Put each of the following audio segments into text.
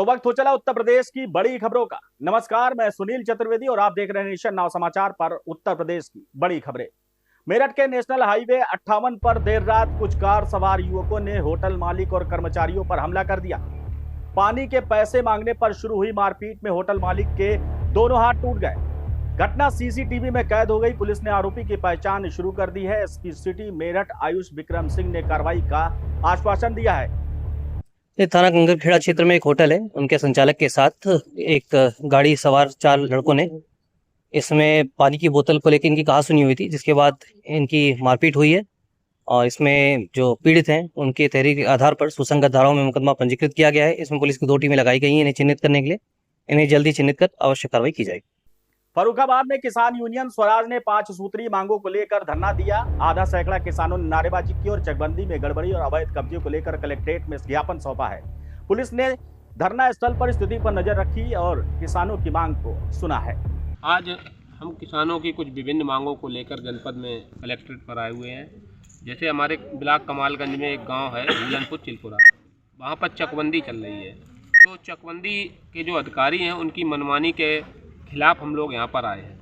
तो वक्त हो चला उत्तर प्रदेश की बड़ी खबरों का। नमस्कार, मैं सुनील चतुर्वेदी और आप देख रहे हैं नेशन नाउ समाचार पर उत्तर प्रदेश की बड़ी खबरें। मेरठ के नेशनल हाईवे 58 पर देर रात कुछ कार सवार युवकों ने होटल मालिक और कर्मचारियों पर हमला कर दिया। पानी के पैसे मांगने पर शुरू हुई मारपीट में होटल मालिक के दोनों हाथ टूट गए। घटना सीसीटीवी में कैद हो गई। पुलिस ने आरोपी की पहचान शुरू कर दी है। एसपी सिटी मेरठ आयुष विक्रम सिंह ने कार्रवाई का आश्वासन दिया है। थाना कंगरखेड़ा क्षेत्र में एक होटल है, उनके संचालक के साथ एक गाड़ी सवार 4 लड़कों ने इसमें पानी की बोतल को लेकर इनकी कहासुनी हुई थी, जिसके बाद इनकी मारपीट हुई है। और इसमें जो पीड़ित हैं उनके तहरीर के आधार पर सुसंगत धाराओं में मुकदमा पंजीकृत किया गया है। इसमें पुलिस की 2 टीमें लगाई गई हैं इन्हें चिन्हित करने के लिए। इन्हें जल्दी चिन्हित कर आवश्यक कार्रवाई की जाएगी। फर्रुखाबाद में किसान यूनियन स्वराज ने 5 सूत्रीय मांगों को लेकर धरना दिया। आधा सैकड़ा किसानों ने नारेबाजी की और चकबंदी में गड़बड़ी और अवैध कब्जे को लेकर कलेक्ट्रेट में ज्ञापन सौंपा है। पुलिस ने धरना स्थल पर स्थिति पर नजर रखी और किसानों की मांग को सुना है। आज हम किसानों की कुछ विभिन्न मांगों को लेकर जनपद में कलेक्ट्रेट पर आए हुए हैं। जैसे हमारे ब्लॉक कमालगंज में एक गांव है भूलनपुर चिलपुरा, वहां पर चकबंदी चल रही है। तो चकबंदी के जो अधिकारी हैं उनकी मनमानी के खिलाफ हम लोग यहाँ पर आए हैं।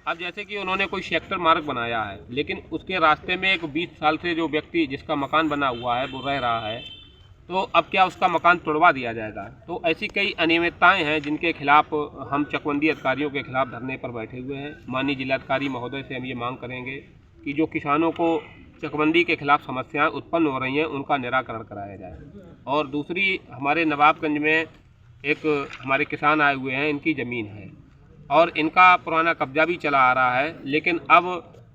अब जैसे कि उन्होंने कोई सेक्टर मार्ग बनाया है, लेकिन उसके रास्ते में एक 20 साल से जो व्यक्ति जिसका मकान बना हुआ है वो रह रहा है, तो अब क्या उसका मकान तोड़वा दिया जाएगा। तो ऐसी कई अनियमितताएं हैं जिनके खिलाफ हम चकबंदी अधिकारियों के खिलाफ धरने पर बैठे हुए हैं। माननीय जिलाधिकारी महोदय से हम ये मांग करेंगे कि जो किसानों को चकबंदी के खिलाफ समस्याएं उत्पन्न हो रही हैं उनका निराकरण कराया जाए। और दूसरी, हमारे नवाबगंज में एक हमारे किसान आए हुए हैं, इनकी ज़मीन है और इनका पुराना कब्जा भी चला आ रहा है, लेकिन अब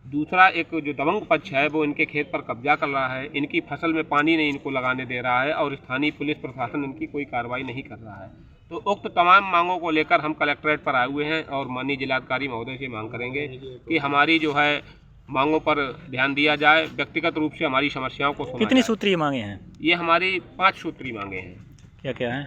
दूसरा एक जो दबंग पक्ष है वो इनके खेत पर कब्जा कर रहा है। इनकी फसल में पानी नहीं इनको लगाने दे रहा है और स्थानीय पुलिस प्रशासन इनकी कोई कार्रवाई नहीं कर रहा है। तो उक्त तमाम मांगों को लेकर हम कलेक्ट्रेट पर आए हुए हैं और माननीय जिलाधिकारी महोदय से मांग करेंगे कि हमारी जो है मांगों पर ध्यान दिया जाए, व्यक्तिगत रूप से हमारी समस्याओं को सुना जाए। कितनी सूत्रीय मांगे हैं? ये हमारी 5 सूत्रीय मांगे हैं। क्या क्या है?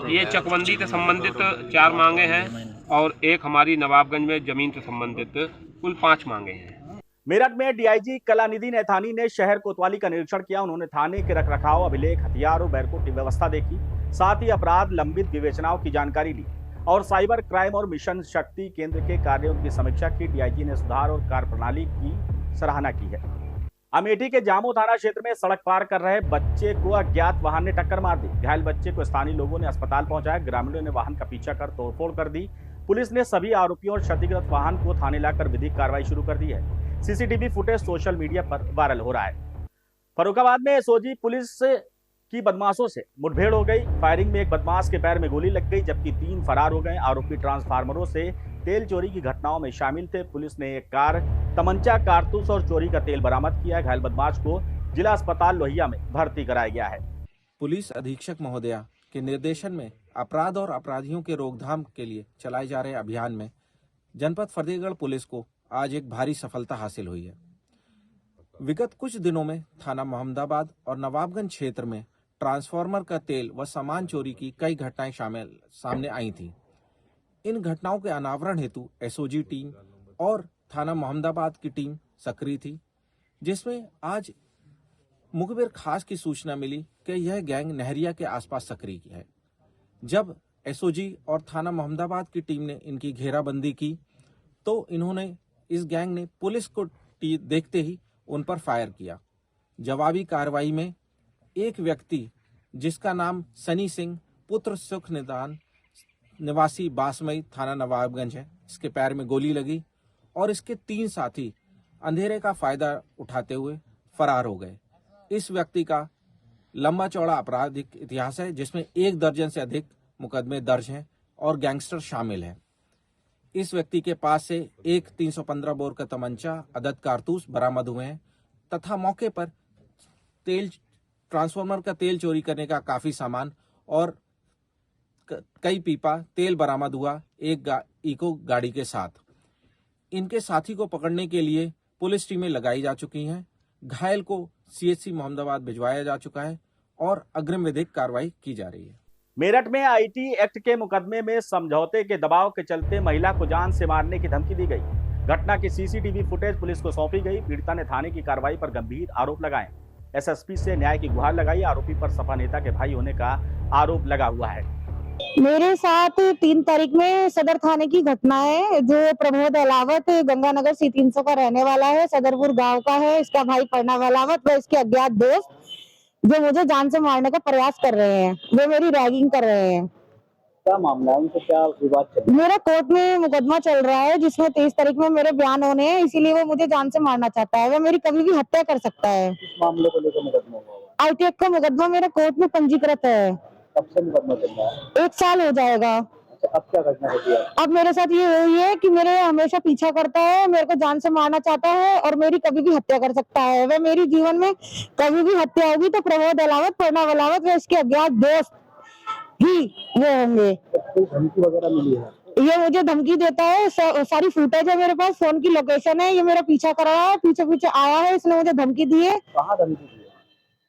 ये चकबंदी से संबंधित 4 मांगे हैं और एक हमारी नवाबगंज में जमीन से संबंधित कुल 5 मांगे हैं। मेरठ में डीआईजी कलानिधि नैथानी ने शहर कोतवाली का निरीक्षण किया। उन्होंने थाने के रखरखाव, अभिलेख, हथियार और बैरकोट की व्यवस्था देखी। साथ ही अपराध लंबित विवेचनाओं की जानकारी ली और साइबर क्राइम और मिशन शक्ति केंद्र के कार्यों की समीक्षा की। डीआईजी ने सुधार और कार्यप्रणाली की सराहना की है। अमेठी के जामो थाना क्षेत्र में सड़क पार कर रहे बच्चे को अज्ञात वाहन ने टक्कर मार दी। घायल बच्चे को स्थानीय लोगों ने अस्पताल पहुंचाया। ग्रामीणों ने वाहन का पीछा कर तोड़फोड़ कर दी। पुलिस ने सभी आरोपियों और क्षतिग्रस्त वाहन को थाने लाकर विधिक कार्रवाई शुरू कर दी है। सीसीटीवी फुटेज सोशल मीडिया पर वायरल हो रहा है। फर्रुखाबाद में एसओजी पुलिस की बदमाशों से मुठभेड़ हो गई। फायरिंग में एक बदमाश के पैर में गोली लग गई, जबकि 3 फरार हो गए। आरोपी ट्रांसफार्मरों से तेल चोरी की घटनाओं में शामिल थे। पुलिस ने एक कार, तमंचा, कारतूस और चोरी का तेल बरामद किया। घायल बदमाश को जिला अस्पताल लोहिया में भर्ती कराया गया है। पुलिस अधीक्षक महोदया के निर्देशन में अपराध और अपराधियों के रोकथाम के लिए चलाए जा रहे अभियान में जनपद फतेहगढ़ पुलिस को आज एक भारी सफलता हासिल हुई है। विगत कुछ दिनों में थाना मोहम्मदाबाद और नवाबगंज क्षेत्र में ट्रांसफार्मर का तेल व सामान चोरी की कई घटनाएं सामने आई थीं। इन घटनाओं के अनावरण हेतु एसओजी टीम और थाना मोहम्मदाबाद की टीम सक्रिय थी, जिसमें आज मुखबिर खास की सूचना मिली कि यह गैंग नहरिया के आसपास सक्रिय है। जब एसओजी और थाना मोहम्मदाबाद की टीम ने इनकी घेराबंदी की तो इन्होंने इस गैंग ने पुलिस को देखते ही उन पर फायर किया। जवाबी कार्रवाई में एक व्यक्ति जिसका नाम सनी सिंह पुत्र सुख निदान निवासी बासमई थाना नवाबगंज है, इसके पैर में गोली लगी और इसके 3 साथी अंधेरे का फायदा उठाते हुए फरार हो गए। इस व्यक्ति का लंबा चौड़ा आपराधिक इतिहास है, जिसमें 1 दर्जन से अधिक मुकदमे दर्ज हैं और गैंगस्टर शामिल हैं। इस व्यक्ति के पास से एक 315 बोर का तमंचा, अदद कारतूस बरामद हुए हैं तथा मौके पर ट्रांसफार्मर का तेल चोरी करने का काफी सामान और कई पीपा तेल बरामद हुआ एक इको गाड़ी के साथ। इनके साथी को पकड़ने के लिए पुलिस टीमें लगाई जा चुकी हैं। घायल को सीएचसी मोहम्मदाबाद भिजवाया जा चुका है और अग्रिम विधिक कार्रवाई की जा रही है। मेरठ में आईटी एक्ट के मुकदमे में समझौते के दबाव के चलते महिला को जान से मारने की धमकी दी गई। घटना की सीसीटीवी फुटेज पुलिस को सौंपी गई। पीड़िता ने थाने की कार्रवाई पर गंभीर आरोप लगाए। एसएसपी से न्याय की गुहार लगाई। आरोपी पर सपा नेता के भाई होने का आरोप लगा हुआ है। मेरे साथ 3 तारीख में सदर थाने की घटना है। जो प्रमोद अलावत गंगानगर C300 का रहने वाला है, सदरपुर गांव का है। इसका भाई प्रणव अलावत व इसके अज्ञात दोस्त जो मुझे जान से मारने का प्रयास कर रहे हैं, वो मेरी रैगिंग कर रहे हैं। क्या मामला है, उनसे क्या विवाद चल रहा है? मेरा कोर्ट में मुकदमा चल रहा है जिसमें 23 तारीख में मेरे बयान होने हैं, इसीलिए वो मुझे जान से मारना चाहता है। वो मेरी कभी भी हत्या कर सकता है। इस मामले को लेकर मुकदमा हुआ? ITAC का मुकदमा मेरे कोर्ट में पंजीकृत है। कब से मुकदमा चल रहा है? 1 साल हो जाएगा। अच्छा, अब क्या घटना होती है? अब मेरे साथ ये हुई है कि मेरे हमेशा पीछा करता है, मेरे को जान से मारना चाहता है और मेरी कभी भी हत्या कर सकता है। वह मेरी जीवन में कभी भी हत्या होगी तो प्रमोद अलावत, प्रणव अलावत व इसके अज्ञात दोस्त ही वो होंगे। कोई धमकी वगैरह मिली है? ये मुझे धमकी देता है, सारी फुटेज है मेरे पास, फोन की लोकेशन है। ये मेरा पीछा कर रहा है, पीछे पीछे आया है, इसने मुझे धमकी दी है। कहाँ धमकी दी है?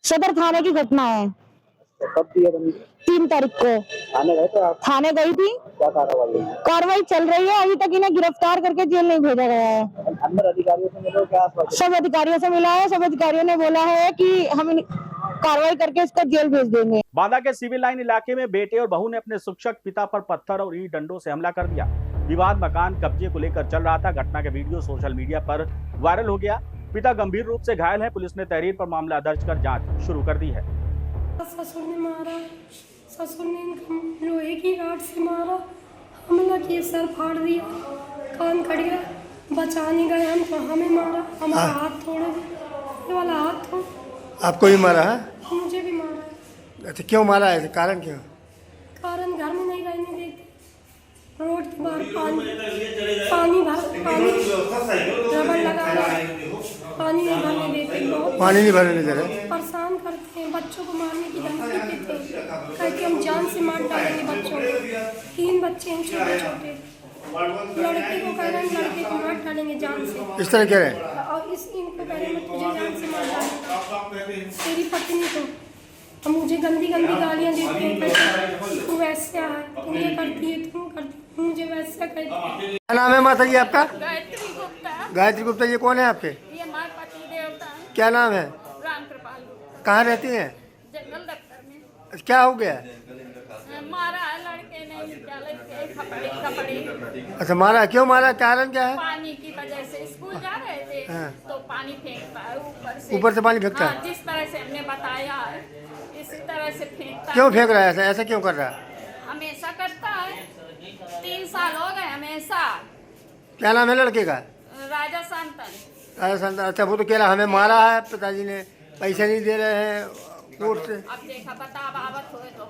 सदर थाने की घटना है। कब दी है धमकी? 3 तारीख को थाने गए थे आप? थाने गई थी। क्या कार्रवाई हुई? कार्रवाई चल रही है, अभी तक इन्हें गिरफ्तार करके जेल नहीं भेजा गया है। अंदर अधिकारियों से मिले हो? क्या आश्वासन? सब अधिकारियों से मिला है, सब अधिकारियों ने बोला है कि हम कार्रवाई करके इसको जेल भेज देंगे। बांदा के सिविल लाइन इलाके में बेटे और बहू ने अपने शिक्षक पिता पर पत्थर और ईंट डंडों से हमला कर दिया। विवाद मकान कब्जे को लेकर चल रहा था। घटना के वीडियो सोशल मीडिया पर वायरल हो गया। पिता गंभीर रूप से घायल है। पुलिस ने तहरीर पर मामला दर्ज कर जांच शुरू कर दी है। ससुर ने मारा, ससुर ने इनको लोहे की रॉड से मारा, हमला किए, सर फाड़ दिया, कान कट गया, बचा नहीं गए हम तो हमें मारा, हमारा हाथ तोड़ दिया, ये वाला हाथ तोड़। आपको भी मारा है? मुझे भी मारा। अच्छा, क्यों मारा है? कारण क्यों? कारण घर में नहीं रहने देते, रोड के बाहर पानी रबड़ लगा पानी नहीं भरने देते, बहुत पानी नहीं भरने दे रहे? परेशान करते हैं। बच्चों को मारने की धमकी देते हैं, कहते हम जान से मार डालेंगे बच्चों को। 3 बच्चे हैं छोटे छोटे, लड़के को कह रहे हैं लड़के को मार डालेंगे जान से। इस तरह कह रहे हैं? और इनको कह रहे हैं तुझे जान से मार डालेंगे। तेरी पत्नी को और मुझे गंदी गंदी गालियाँ देते हैं, कहते तू वैसे है, तुम ये करती है, तुम करती, मुझे वैसा कहती है। क्या नाम है माता जी आपका? गायत्री गुप्ता। गायत्री गुप्ता। ये कौन है आपके? ये हमारे पति देवता हैं। क्या नाम है? राम कृपाल गुप्ता। कहाँ रहती हैं? जंगल दफ्तर में। क्या हो गया? मारा है लड़के ने, निकाले थे कपड़े। अच्छा, मारा? क्यों मारा? कारण क्या है? पानी की वजह से स्कूल जा रहे थे तो पानी फेंकता है ऊपर से पानी फेंकता है? हाँ, जिस तरह से हमने बताया है इसी तरह से फेंकता। क्यों फेंक रहा है ऐसा? ऐसा क्यों कर रहा है? हमेशा करता है, 3 साल हो गए हमेशा। क्या नाम है लड़के का? राजा संतन। अच्छा, वो तो कह रहा हमें मारा है, पिताजी ने पैसे नहीं दे रहे हैं कोर्ट से। अब देखा बता बाबत हुए तो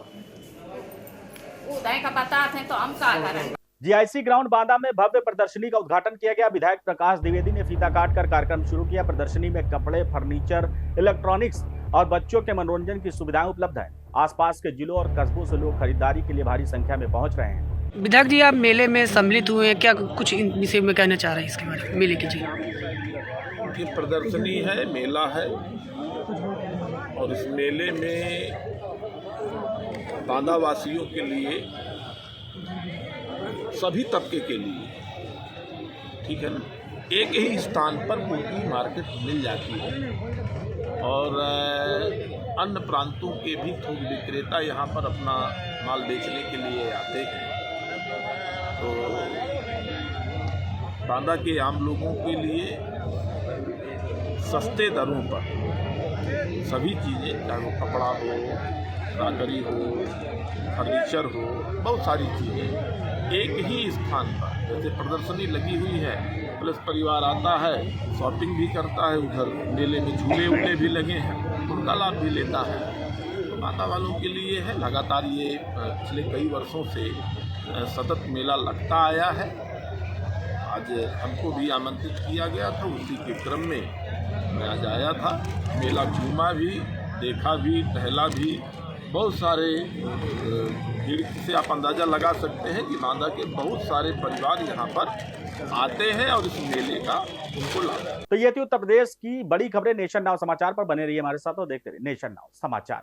उदय का बताते हैं तो हम क्या करें। GIC ग्राउंड बांदा में भव्य प्रदर्शनी का उद्घाटन किया गया। विधायक प्रकाश द्विवेदी ने फीता काटकर कार्यक्रम शुरू किया। प्रदर्शनी में कपड़े, फर्नीचर, इलेक्ट्रॉनिक्स और बच्चों के मनोरंजन की सुविधाएं उपलब्ध है। आसपास के जिलों और कस्बों से लोग खरीदारी के लिए भारी संख्या में पहुंच रहे हैं। विधायक जी, आप मेले में सम्मिलित हुए हैं, क्या कुछ इन विषय में कहना चाह रहे हैं इसके बारे में, मेले के जी? ये प्रदर्शनी है, मेला है और इस मेले में बांदा वासियों के लिए, सभी तबके के लिए, ठीक है ना, एक ही स्थान पर पूरी मार्केट मिल जाती है और अन्य प्रांतों के भी थोक विक्रेता यहाँ पर अपना माल बेचने के लिए आते हैं। तो बांदा के आम लोगों के लिए सस्ते दरों पर सभी चीज़ें, चाहे वो कपड़ा हो, क्रॉकरी हो, फर्नीचर हो, बहुत सारी चीज़ें एक ही स्थान पर, जैसे प्रदर्शनी लगी हुई है, प्लस परिवार आता है, शॉपिंग भी करता है, उधर मेले में झूले वूले भी लगे हैं, उनका लाभ भी लेता है। तो बांदा वालों के लिए है, लगातार ये पिछले कई वर्षों से सतत मेला लगता आया है। आज हमको भी आमंत्रित किया गया था, उसी के क्रम में मैं आज आया था। मेला घूमा भी, देखा भी, टहला भी। बहुत सारे भीड़ से आप अंदाज़ा लगा सकते हैं कि बांदा के बहुत सारे परिवार यहाँ पर आते हैं और इस मेले का उनको लाभ। तो ये थी उत्तर प्रदेश की बड़ी खबरें नेशन नाउ समाचार पर। बने रहिए हमारे साथ और देखते रहिए नेशन नाउ समाचार।